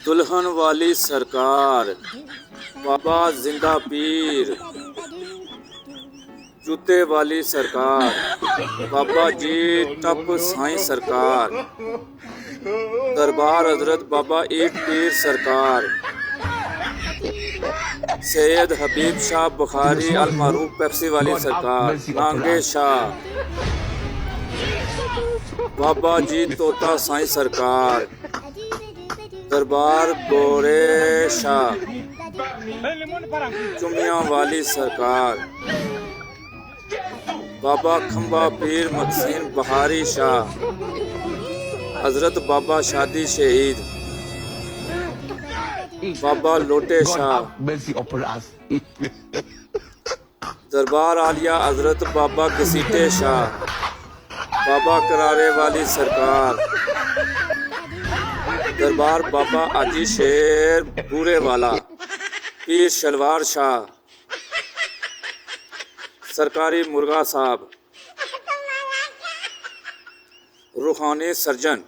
दुल्हन वाली सरकार, बाबा जिंदा पीर, जूते वाली सरकार, बाबा जी टप साईं सरकार, दरबार हजरत बाबा ईट पीर सरकार, सैयद हबीब शाह बुखारी अल मारूफ पेप्सी वाली सरकार, नांगे शाह, बाबा जी तोता साईं सरकार, दरबार गोरे शाह, चुमिया वाली सरकार, बाबा खंबा पीर मकसीन बहारी शाह, हजरत बाबा शादी शहीद, बाबा लोटे शाह, दरबार आलिया हजरत बाबा घसीटे शाह, बाबा करारे वाली सरकार, दरबार बाबा आजी शेर बूरे वाला, पीर शलवार शाह, सरकारी मुर्गा साहब, रूहानी सर्जन।